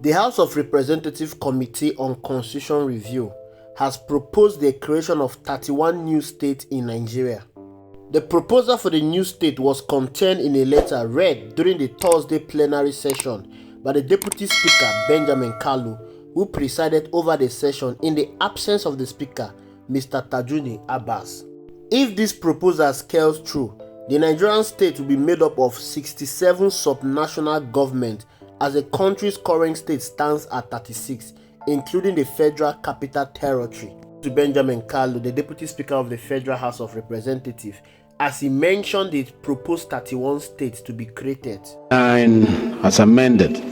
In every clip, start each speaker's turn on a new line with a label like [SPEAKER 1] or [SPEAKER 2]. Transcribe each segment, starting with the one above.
[SPEAKER 1] The House of Representatives Committee on Constitution Review has proposed the creation of 31 new states in Nigeria. The proposal for the new state was contained in a letter read during the Thursday plenary session by the Deputy Speaker Benjamin Kalu, who presided over the session in the absence of the Speaker, Mr. Tajuni Abbas. If this proposal scales through, the Nigerian state will be made up of 67 subnational governments as the country's current state stands at 36, including the Federal Capital Territory. To Benjamin Kalu, the Deputy Speaker of the Federal House of Representatives, as he mentioned the proposed 31 states to be created.
[SPEAKER 2] As amended,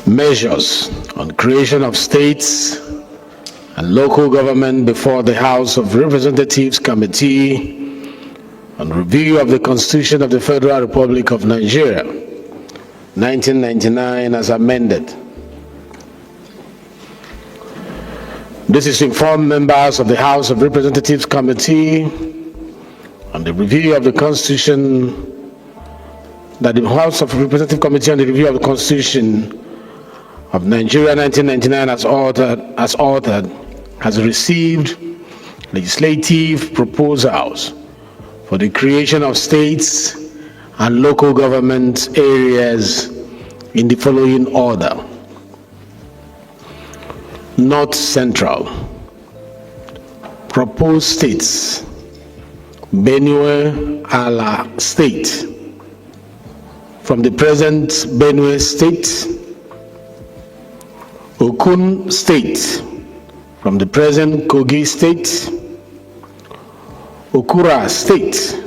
[SPEAKER 2] measures on creation of states and local government before the House of Representatives Committee on Review of the Constitution of the Federal Republic of Nigeria, 1999, as amended. This is to inform members of the House of Representatives Committee on the Review of the Constitution that the House of Representatives Committee on the Review of the Constitution of Nigeria 1999 as authored has received legislative proposals for the creation of states and local government areas in the following order. North Central. Proposed states: Benue Ala State, from the present Benue State. Okun State, from the present Kogi State. Okura State,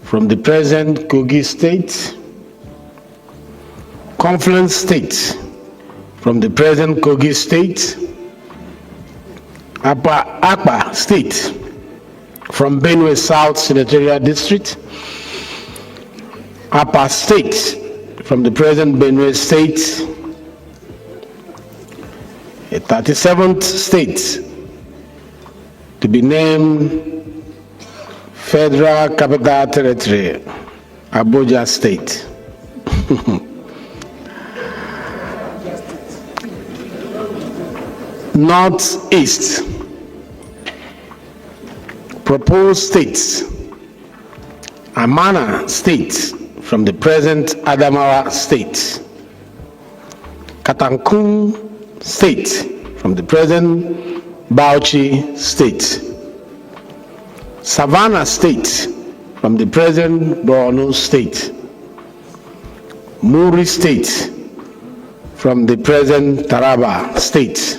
[SPEAKER 2] from the present Kogi State. Confluence State, from the present Kogi State. Akpa State, from Benue South Senatorial District. Apa State, from the present Benue State. A 37th state to be named Federal Capital Territory, Abuja State. Northeast. Proposed states: Amana State, from the present Adamawa State. Katankun State, from the present Bauchi State. Savannah State, from the present Borno State. Muri State, from the present Taraba State.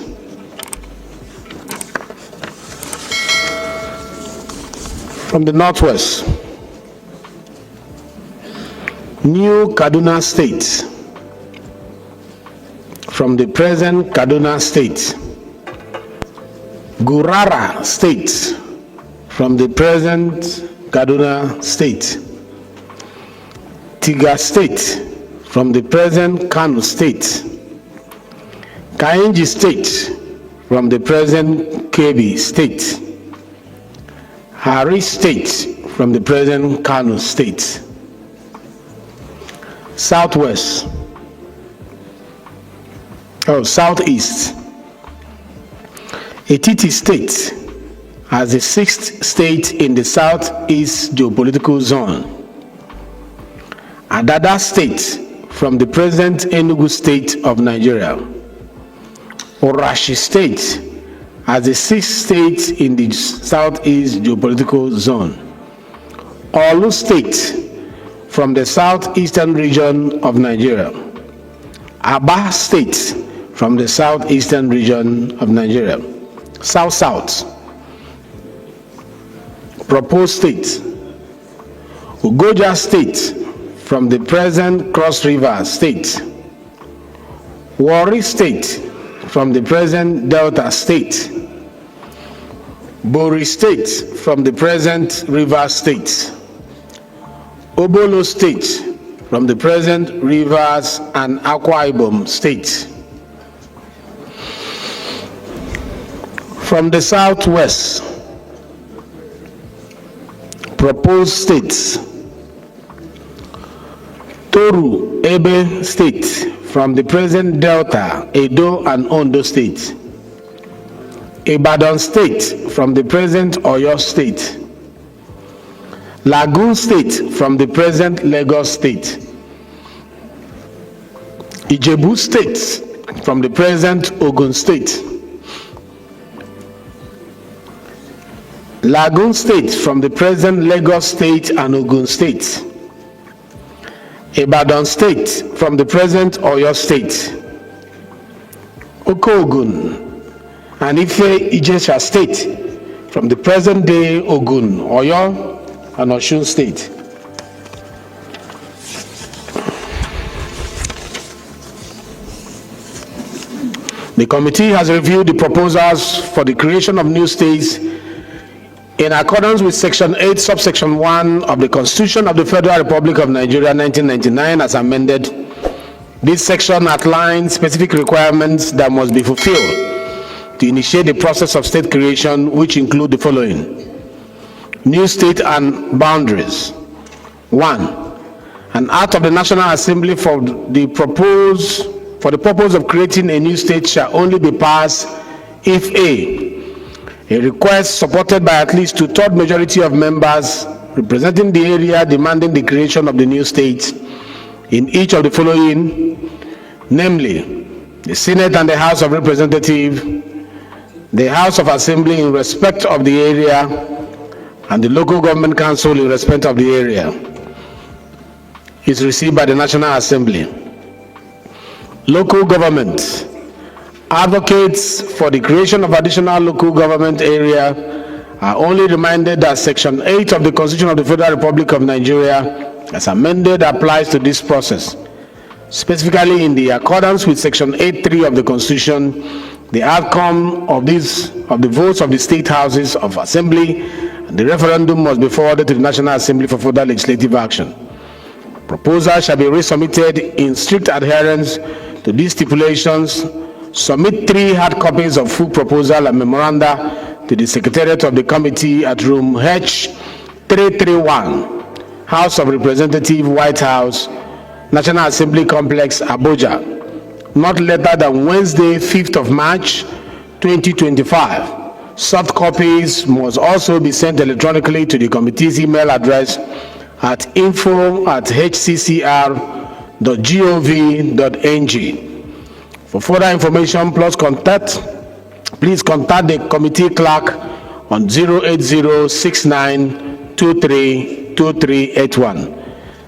[SPEAKER 2] From the Northwest, New Kaduna State, from the present Kaduna State. Gurara State, from the present Kaduna State. Tiga State, from the present Kano State. Kainji State, from the present Kebbi State. Hari State, from the present Kano State. Southeast, Etiti State as the 6th state in the Southeast geopolitical zone. Adada State, from the present Enugu State of Nigeria. Orashi State as the 6th state in the Southeast geopolitical zone. Olu State, from the southeastern region of Nigeria. Aba State, from the southeastern region of Nigeria. South. Proposed state: Ugoja State, from the present Cross River State. Warri State, from the present Delta State. Bori State, from the present Rivers State. Obolo State, from the present Rivers and Akwa Ibom State. From the Southwest, proposed states: Toru Ebe State from the present Delta, Edo and Ondo State. Ibadan State from the present Oyo State. Lagoon State from the present Lagos State. Ijebu State from the present Ogun State. Lagoon State from the present Lagos State and Ogun State. Ibadan State from the present Oyo State. Okogun and Ife Ijesha State from the present day Ogun, Oyo and Osun State. The committee has reviewed the proposals for the creation of new states in accordance with Section 8, Subsection 1 of the Constitution of the Federal Republic of Nigeria 1999 as amended. This section outlines specific requirements that must be fulfilled to initiate the process of state creation, which include the following. New state and boundaries. 1. An act of the National Assembly for the purpose of creating a new state shall only be passed if a request supported by at least 2/3 majority of members representing the area demanding the creation of the new state in each of the following, namely, the Senate and the House of Representatives, the House of Assembly in respect of the area, and the Local Government Council in respect of the area, is received by the National Assembly. Local government. Advocates for the creation of additional local government area are only reminded that Section 8 of the Constitution of the Federal Republic of Nigeria, as amended, applies to this process. Specifically, in the accordance with Section 8.3 of the Constitution, the outcome of the votes of the state houses of assembly and the referendum must be forwarded to the National Assembly for further legislative action. Proposal shall be resubmitted in strict adherence to these stipulations. Submit 3 hard copies of full proposal and memoranda to the Secretariat of the Committee at room H331, House of Representatives, White House, National Assembly Complex, Abuja, not later than Wednesday, 5th of March, 2025. Soft copies must also be sent electronically to the committee's email address at info@hccr.gov.ng. For further information, please contact the committee clerk on 08069232381.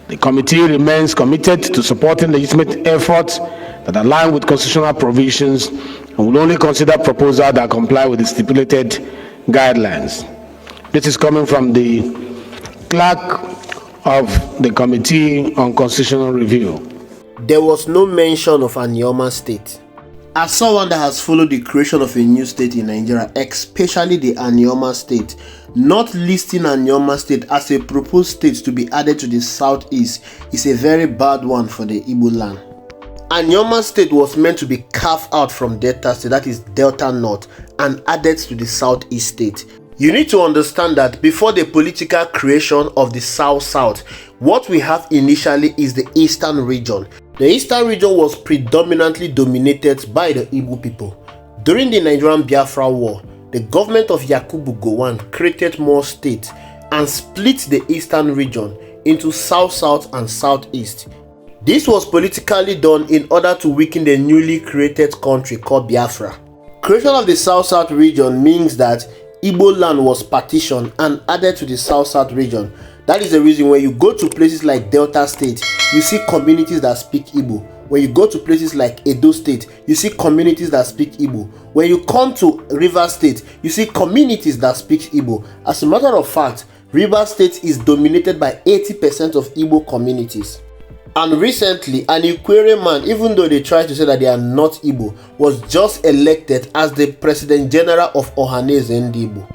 [SPEAKER 2] The committee remains committed to supporting legitimate efforts that align with constitutional provisions and will only consider proposals that comply with the stipulated guidelines. This is coming from the clerk of the Committee on Constitutional Review.
[SPEAKER 1] There was no mention of Anioma State. As someone that has followed the creation of a new state in Nigeria, especially the Anioma State, not listing Anioma State as a proposed state to be added to the southeast is a very bad one for the Igbo land. Anioma State was meant to be carved out from Delta State, that is Delta North, and added to the southeast state. You need to understand that before the political creation of the South-South, what we have initially is the Eastern region. The Eastern region was predominantly dominated by the Igbo people. During the Nigerian Biafra War, the government of Yakubu Gowon created more states and split the Eastern region into South-South and Southeast. This was politically done in order to weaken the newly created country called Biafra. Creation of the South-South region means that Igbo land was partitioned and added to the South-South region. That is the reason when you go to places like Delta State, you see communities that speak Igbo. When you go to places like Edo State, you see communities that speak Igbo. When you come to Rivers State, you see communities that speak Igbo. As a matter of fact, Rivers State is dominated by 80% of Igbo communities. And recently, an Ikwere man, even though they try to say that they are not Igbo, was just elected as the President General of Ohaneze Ndigbo.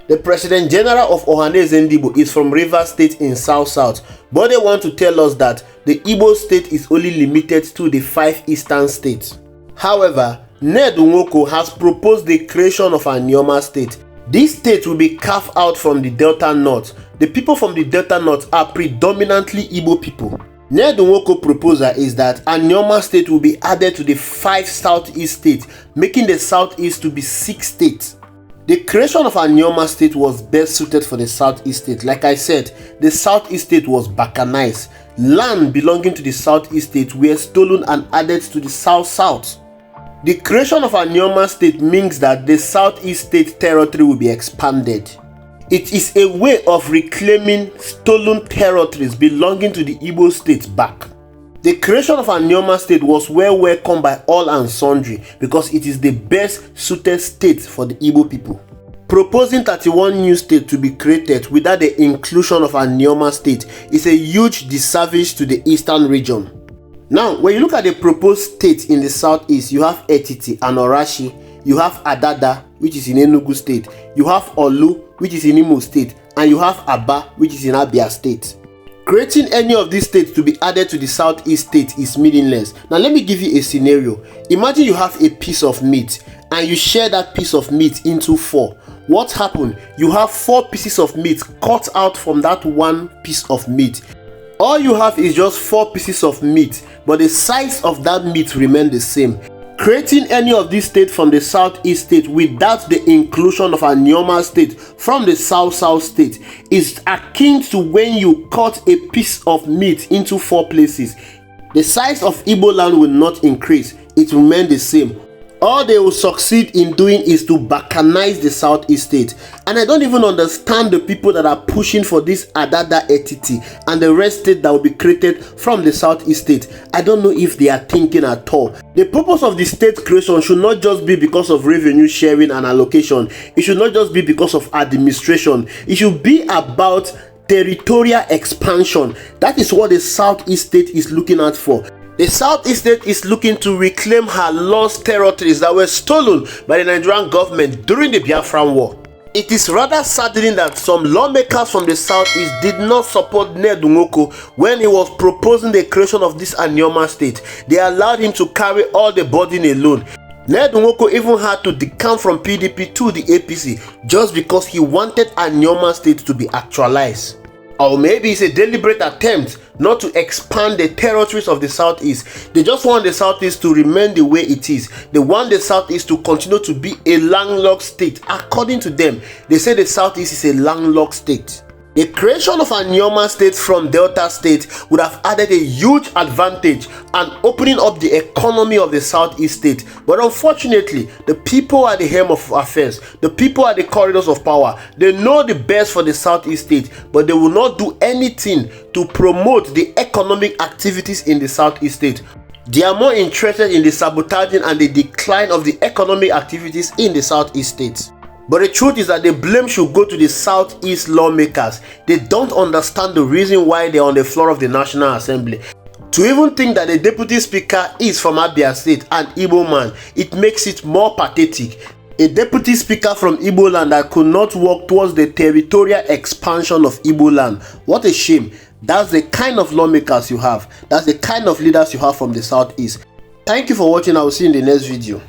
[SPEAKER 1] The President General of Ohaneze Ndigbo is from Rivers State in South-South, but they want to tell us that the Igbo state is only limited to the 5 eastern states. However, Ned Nwoko has proposed the creation of an Anioma state. This state will be carved out from the Delta North. The people from the Delta North are predominantly Igbo people. Ned Nwoko proposal is that Anioma state will be added to the 5 southeast states, making the southeast to be 6 states. The creation of Anioma state was best suited for the southeast state. Like I said, the southeast state was balkanized. Land belonging to the southeast state were stolen and added to the south-south. The creation of Anioma state means that the southeast state territory will be expanded. It is a way of reclaiming stolen territories belonging to the Igbo state back. The creation of Anioma state was well welcomed by all and sundry because it is the best suited state for the Igbo people. Proposing 31 new states to be created without the inclusion of Anioma state is a huge disservice to the eastern region. Now, when you look at the proposed states in the southeast, you have Etiti and Orashi, you have Adada, which is in Enugu state, you have Olu, which is in Imo state, and you have Aba, which is in Abia state. Creating any of these states to be added to the southeast state is meaningless. Now let me give you a scenario. Imagine you have a piece of meat and you share that piece of meat into 4. What happened? You have 4 pieces of meat cut out from that one piece of meat. All you have is just 4 pieces of meat, but the size of that meat remains the same. Creating any of these states from the southeast state without the inclusion of Anioma state from the south-south state is akin to when you cut a piece of meat into 4 places. The size of Igbo land will not increase, it will remain the same. All they will succeed in doing is to balkanize the southeast state. And I don't even understand the people that are pushing for this Adada Etiti and the rest state that will be created from the southeast state. I don't know if they are thinking at all. The purpose of the state creation should not just be because of revenue sharing and allocation. It should not just be because of administration. It should be about territorial expansion. That is what the southeast state is looking out for. The southeast state is looking to reclaim her lost territories that were stolen by the Nigerian government during the Biafran War. It is rather saddening that some lawmakers from the southeast did not support Ned Nwoko when he was proposing the creation of this Anioma state. They allowed him to carry all the burden alone. Ned Nwoko even had to decamp from PDP to the APC just because he wanted Anioma state to be actualized. Or maybe it's a deliberate attempt not to expand the territories of the southeast. They just want the southeast to remain the way it is. They want the southeast to continue to be a landlocked state. According to them, they say the southeast is a landlocked state. The creation of Anioma state from Delta state would have added a huge advantage and opening up the economy of the southeast state. But unfortunately, the people at the helm of affairs, the people at the corridors of power, they know the best for the southeast state, but they will not do anything to promote the economic activities in the southeast state. They are more interested in the sabotaging and the decline of the economic activities in the southeast states. But the truth is that the blame should go to the southeast lawmakers. They don't understand the reason why they're on the floor of the National Assembly. To even think that the deputy speaker is from Abia state, an Igbo man, it makes it more pathetic. A deputy speaker from Igbo land that could not work towards the territorial expansion of Igbo land. What a shame. That's the kind of lawmakers you have. That's the kind of leaders you have from the southeast. Thank you for watching. I will see you in the next video.